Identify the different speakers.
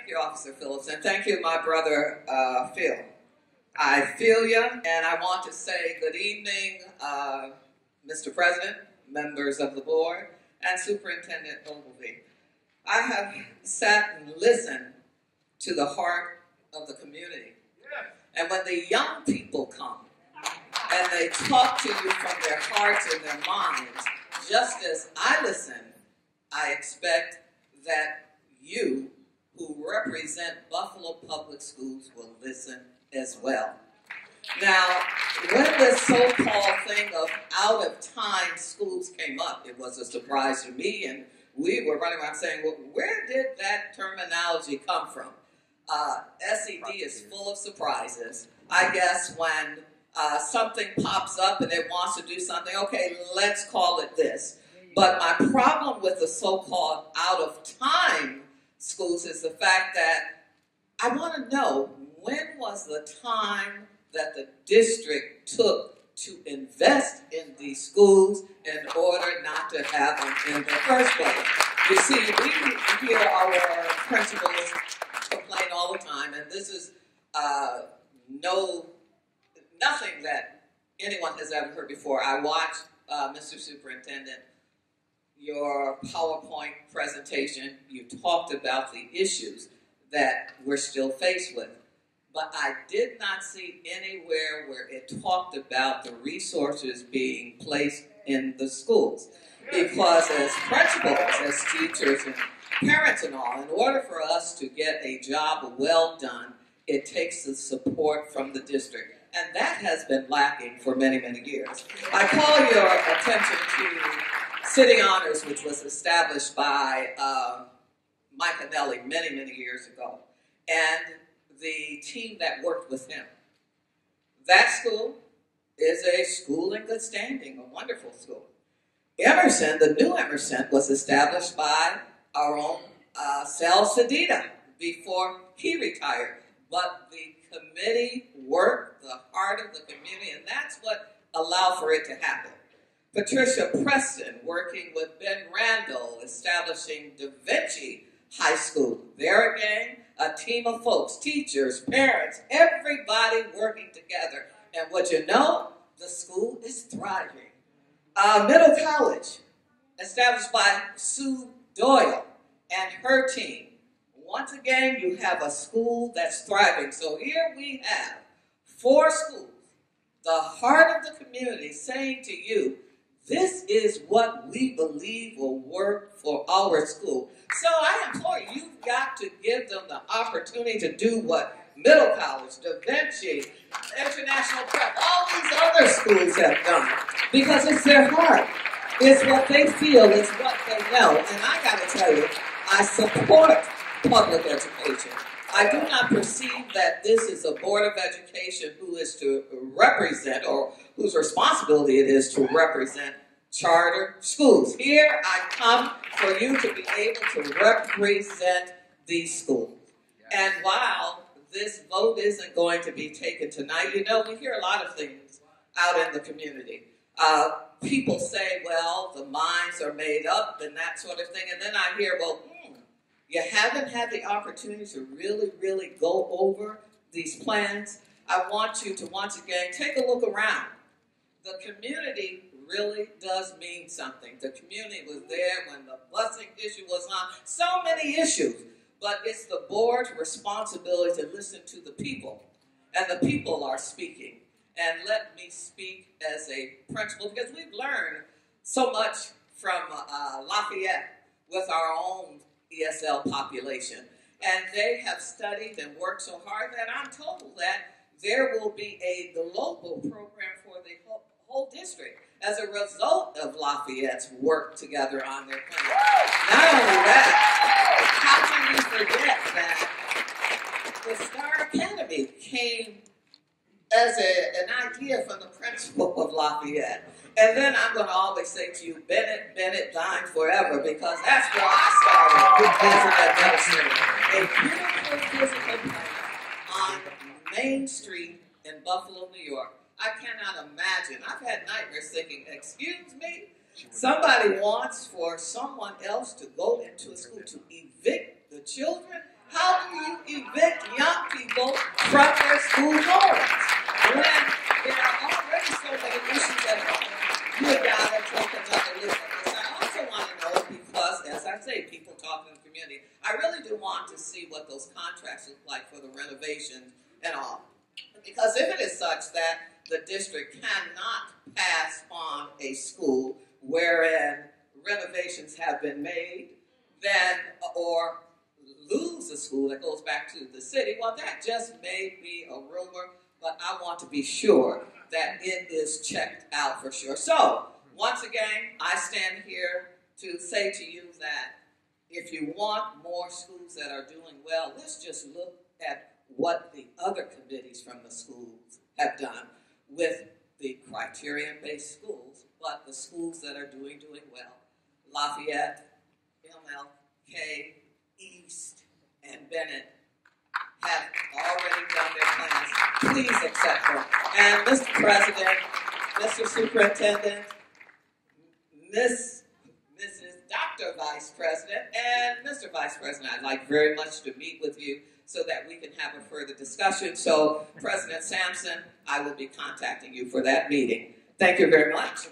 Speaker 1: Thank you, Officer Phillips, and thank you, my brother, Phil. I feel you, and I want to say good evening, Mr. President, members of the board, and Superintendent Ogilvie. I have sat and listened to the heart of the community. And when the young people come and they talk to you from their hearts and their minds, just as I listen, I expect that you, who represent Buffalo Public Schools, will listen as well. Now, when this so-called thing of out-of-time schools came up, it was a surprise to me, and we were running around saying, well, where did that terminology come from? SED is full of surprises. I guess when something pops up and it wants to do something, okay, let's call it this. But my problem with the so-called out-of-time schools is the fact that I want to know, when was the time that the district took to invest in these schools in order not to have them in the first place? You see, we hear our principals complain all the time, and this is nothing that anyone has ever heard before. I watched, Mr. Superintendent, your PowerPoint presentation. You talked about the issues that we're still faced with. But I did not see anywhere where it talked about the resources being placed in the schools. Because as principals, as teachers, and parents and all, in order for us to get a job well done, it takes the support from the district. And that has been lacking for many, many years. I call your attention to City Honors, which was established by Mike Anelli many, many years ago, and the team that worked with him. That school is a school in good standing, a wonderful school. Emerson, the new Emerson, was established by our own Sal Sedita before he retired. But the committee worked the heart of the community, and that's what allowed for it to happen. Patricia Preston, working with Ben Randall, establishing Da Vinci High School. There again, a team of folks, teachers, parents, everybody working together. And what you know, the school is thriving. Middle College, established by Sue Doyle and her team. Once again, you have a school that's thriving. So here we have 4 schools, the heart of the community, saying to you, this is what we believe will work for our school. So I implore you, you've got to give them the opportunity to do what Middle College, Da Vinci, International Prep, all these other schools have done. Because it's their heart. It's what they feel. It's what they know. And I got to tell you, I support public education. I do not perceive that this is a Board of Education who is to represent, or whose responsibility it is to represent, charter schools. Here I come for you to be able to represent these schools. And while this vote isn't going to be taken tonight, you know, we hear a lot of things out in the community. People say, well, the minds are made up and that sort of thing. And then I hear, well, you haven't had the opportunity to really, really go over these plans. I want you to once again take a look around. The community really does mean something. The community was there when the busing issue was on. So many issues. But it's the board's responsibility to listen to the people. And the people are speaking. And let me speak as a principal, because we've learned so much from Lafayette with our own ESL population. And they have studied and worked so hard that I'm told that there will be a global program for the whole district as a result of Lafayette's work together on their plan. Not only that, how can we forget that the Star Academy came as an idea from the principal of Lafayette. And then I'm going to always say to you, Bennett, dine forever, because that's where I started as an administrator. A beautiful physical plan on Main Street in Buffalo, New York. I cannot imagine. I've had nightmares thinking, excuse me, somebody wants for someone else to go into a school to evict the children? How how do you evict young people from their school doors when there are already so many issues at home? You gotta take another look at this. I also want to know, because, as I say, people talk in the community, I really do want to see what those contracts look like for the renovations and all. Because if it is such that the district cannot pass on a school wherein renovations have been made, then, or lose a school that goes back to the city, well, that just may be a rumor, but I want to be sure that it is checked out for sure. So, once again, I stand here to say to you that if you want more schools that are doing well, let's just look at what the other committees from the schools have done with the criterion-based schools, but the schools that are doing well. Lafayette, MLK, East, and Bennett have already done their plans. Please accept them. And Mr. President, Mr. Superintendent, Mrs. Dr. Vice President, and Mr. Vice President, I'd like very much to meet with you so that we can have a further discussion. So, President Sampson, I will be contacting you for that meeting. Thank you very much.